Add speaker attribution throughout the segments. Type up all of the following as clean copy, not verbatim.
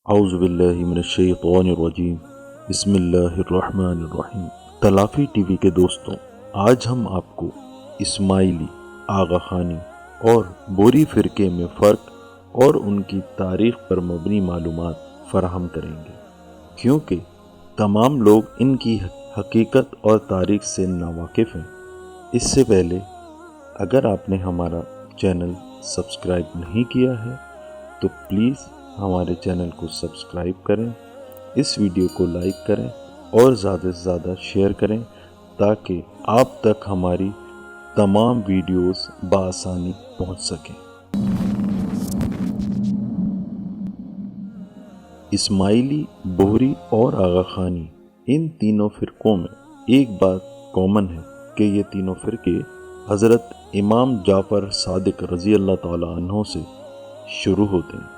Speaker 1: اعوذ باللہ من الشیطان الرجیم بسم اللہ الرحمن الرحیم۔ تلافی ٹی وی کے دوستوں، آج ہم آپ کو اسماعیلی، آغا خانی اور بوری فرقے میں فرق اور ان کی تاریخ پر مبنی معلومات فراہم کریں گے، کیونکہ تمام لوگ ان کی حقیقت اور تاریخ سے ناواقف ہیں۔ اس سے پہلے اگر آپ نے ہمارا چینل سبسکرائب نہیں کیا ہے تو پلیز ہمارے چینل کو سبسکرائب کریں، اس ویڈیو کو لائک کریں اور زیادہ سے زیادہ شیئر کریں تاکہ آپ تک ہماری تمام ویڈیوز بآسانی پہنچ سکیں۔ اسماعیلی، بوہری اور آغا خانی، ان تینوں فرقوں میں ایک بات کامن ہے کہ یہ تینوں فرقے حضرت امام جعفر صادق رضی اللہ تعالیٰ عنہ سے شروع ہوتے ہیں۔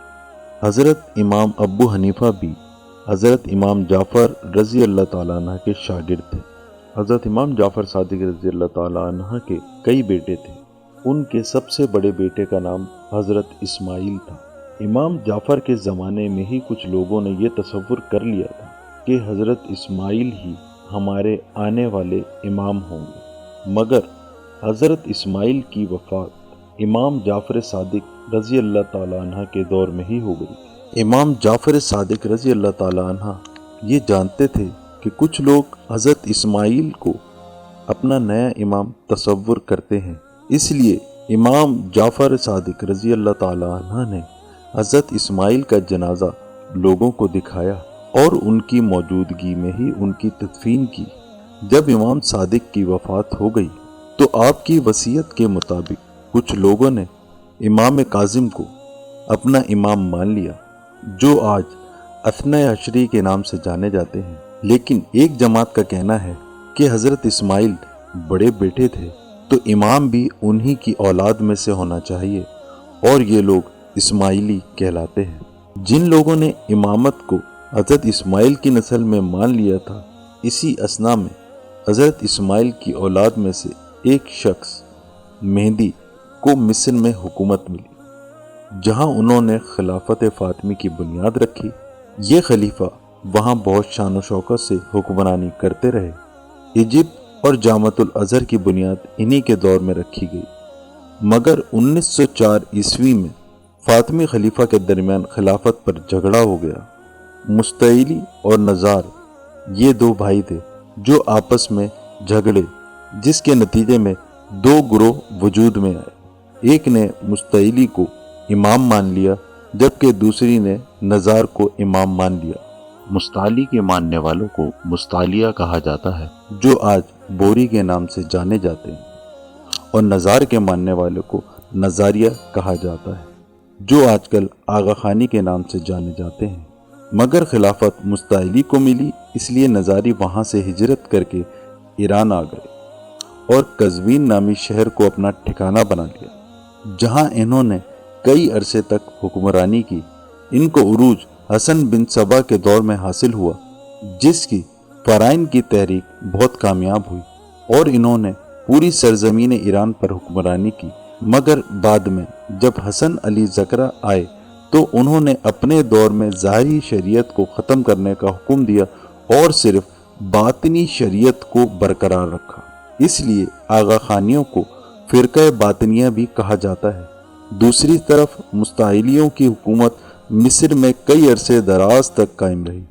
Speaker 1: حضرت امام ابو حنیفہ بھی حضرت امام جعفر رضی اللہ تعالیٰ عنہ کے شاگرد تھے۔ حضرت امام جعفر صادق رضی اللہ تعالیٰ عنہ کے کئی بیٹے تھے، ان کے سب سے بڑے بیٹے کا نام حضرت اسماعیل تھا۔ امام جعفر کے زمانے میں ہی کچھ لوگوں نے یہ تصور کر لیا تھا کہ حضرت اسماعیل ہی ہمارے آنے والے امام ہوں گے، مگر حضرت اسماعیل کی وفات امام جعفر صادق رضی اللہ تعالیٰ عنہ کے دور میں ہی ہو گئی۔ امام جعفر صادق رضی اللہ تعالیٰ عنہ یہ جانتے تھے کہ کچھ لوگ حضرت اسماعیل کو اپنا نیا امام تصور کرتے ہیں، اس لیے امام جعفر صادق رضی اللہ تعالیٰ عنہ نے حضرت اسماعیل کا جنازہ لوگوں کو دکھایا اور ان کی موجودگی میں ہی ان کی تدفین کی۔ جب امام صادق کی وفات ہو گئی تو آپ کی وصیت کے مطابق کچھ لوگوں نے امام کاظم کو اپنا امام مان لیا، جو آج اثنی عشری کے نام سے جانے جاتے ہیں۔ لیکن ایک جماعت کا کہنا ہے کہ حضرت اسماعیل بڑے بیٹے تھے تو امام بھی انہی کی اولاد میں سے ہونا چاہیے، اور یہ لوگ اسماعیلی کہلاتے ہیں۔ جن لوگوں نے امامت کو حضرت اسماعیل کی نسل میں مان لیا تھا، اسی اثنا میں حضرت اسماعیل کی اولاد میں سے ایک شخص مہدی کو مصر میں حکومت ملی، جہاں انہوں نے خلافت فاطمی کی بنیاد رکھی۔ یہ خلیفہ وہاں بہت شان و شوکت سے حکمرانی کرتے رہے۔ ایجپٹ اور جامعۃ الازہر کی بنیاد انہی کے دور میں رکھی گئی، مگر 1904 عیسوی میں فاطمی خلیفہ کے درمیان خلافت پر جھگڑا ہو گیا۔ مستعلی اور نزار یہ دو بھائی تھے جو آپس میں جھگڑے، جس کے نتیجے میں دو گروہ وجود میں آئے۔ ایک نے مستعلی کو امام مان لیا جبکہ دوسری نے نزار کو امام مان لیا۔ مستعلی کے ماننے والوں کو مستعلیہ کہا جاتا ہے، جو آج بوری کے نام سے جانے جاتے ہیں، اور نزار کے ماننے والوں کو نزاریہ کہا جاتا ہے، جو آج کل آغا خانی کے نام سے جانے جاتے ہیں۔ مگر خلافت مستعلی کو ملی، اس لیے نزاری وہاں سے ہجرت کر کے ایران آ گئے اور قزوین نامی شہر کو اپنا ٹھکانہ بنا لیا، جہاں انہوں نے کئی عرصے تک حکمرانی کی۔ ان کو عروج حسن بن صبا کے دور میں حاصل ہوا، جس کی فرائض کی تحریک بہت کامیاب ہوئی اور انہوں نے پوری سرزمین ایران پر حکمرانی کی۔ مگر بعد میں جب حسن علی زکرہ آئے تو انہوں نے اپنے دور میں ظاہری شریعت کو ختم کرنے کا حکم دیا اور صرف باطنی شریعت کو برقرار رکھا۔ اس لیے آغا خانیوں کو فرقہ باطنیہ بھی کہا جاتا ہے۔ دوسری طرف مستعلیوں کی حکومت مصر میں کئی عرصے دراز تک قائم رہی،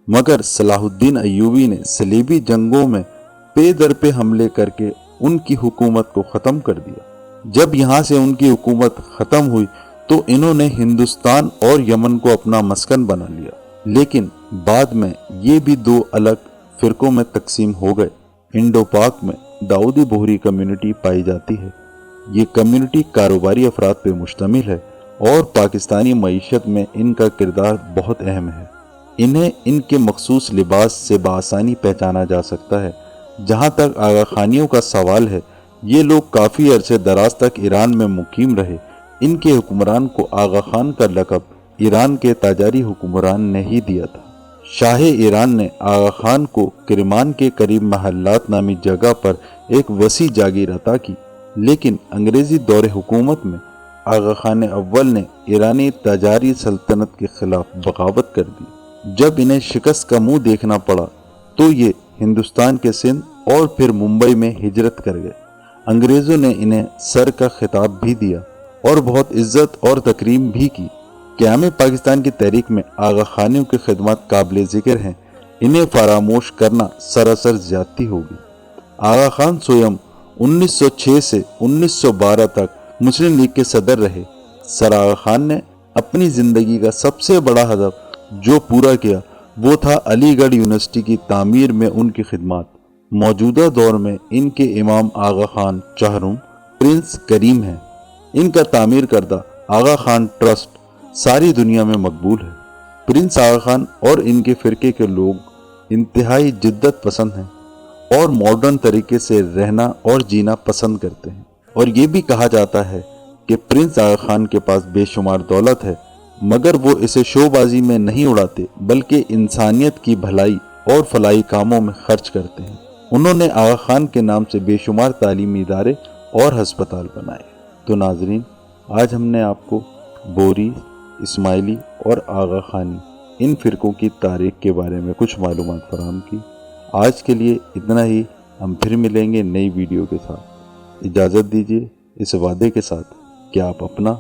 Speaker 1: مگر صلاح الدین ایوبی نے صلیبی جنگوں میں پے در پہ حملے کر کے ان کی حکومت کو ختم کر دیا۔ جب یہاں سے ان کی حکومت ختم ہوئی تو انہوں نے ہندوستان اور یمن کو اپنا مسکن بنا لیا، لیکن بعد میں یہ بھی دو الگ فرقوں میں تقسیم ہو گئے۔ انڈو پاک میں داؤدی بوہری کمیونٹی پائی جاتی ہے۔ یہ کمیونٹی کاروباری افراد پہ مشتمل ہے اور پاکستانی معیشت میں ان کا کردار بہت اہم ہے۔ انہیں ان کے مخصوص لباس سے بآسانی پہچانا جا سکتا ہے۔ جہاں تک آغا خانیوں کا سوال ہے، یہ لوگ کافی عرصے دراز تک ایران میں مقیم رہے۔ ان کے حکمران کو آغا خان کا لقب ایران کے تاجاری حکمران نے ہی دیا تھا۔ شاہ ایران نے آغا خان کو کرمان کے قریب محلات نامی جگہ پر ایک وسیع جاگیر عطا کی، لیکن انگریزی دور حکومت میں آغا خان اول نے ایرانی تجاری سلطنت کے خلاف بغاوت کر دی۔ جب انہیں شکست کا منہ دیکھنا پڑا تو یہ ہندوستان کے سندھ اور پھر ممبئی میں ہجرت کر گئے۔ انگریزوں نے انہیں سر کا خطاب بھی دیا اور بہت عزت اور تکریم بھی کی۔ قیام پاکستان کی تحریک میں آغا خانیوں کی خدمات قابل ذکر ہیں، انہیں فراموش کرنا سراسر زیادتی ہوگی۔ آغا خان سوئم 1906 سے 1912 تک مسلم لیگ کے صدر رہے۔ سر آغا خان نے اپنی زندگی کا سب سے بڑا ہدف جو پورا کیا وہ تھا علی گڑھ یونیورسٹی کی تعمیر میں ان کی خدمات۔ موجودہ دور میں ان کے امام آغا خان چہرم پرنس کریم ہیں۔ ان کا تعمیر کردہ آغا خان ٹرسٹ ساری دنیا میں مقبول ہے۔ پرنس آغا خان اور ان کے فرقے کے لوگ انتہائی جدت پسند ہیں اور ماڈرن طریقے سے رہنا اور جینا پسند کرتے ہیں، اور یہ بھی کہا جاتا ہے کہ پرنس آغا خان کے پاس بے شمار دولت ہے، مگر وہ اسے شو بازی میں نہیں اڑاتے بلکہ انسانیت کی بھلائی اور فلاحی کاموں میں خرچ کرتے ہیں۔ انہوں نے آغا خان کے نام سے بے شمار تعلیمی ادارے اور ہسپتال بنائے۔ تو ناظرین، آج ہم نے آپ کو بوری، اسماعیلی اور آغا خانی ان فرقوں کی تاریخ کے بارے میں کچھ معلومات فراہم کی۔ آج کے لیے اتنا ہی، ہم پھر ملیں گے نئی ویڈیو کے ساتھ۔ اجازت دیجیے اس وعدے کے ساتھ کہ آپ اپنا،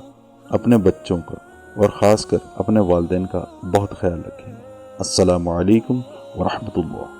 Speaker 1: اپنے بچوں کا اور خاص کر اپنے والدین کا بہت خیال رکھیں۔ السلام علیکم ورحمۃ اللہ۔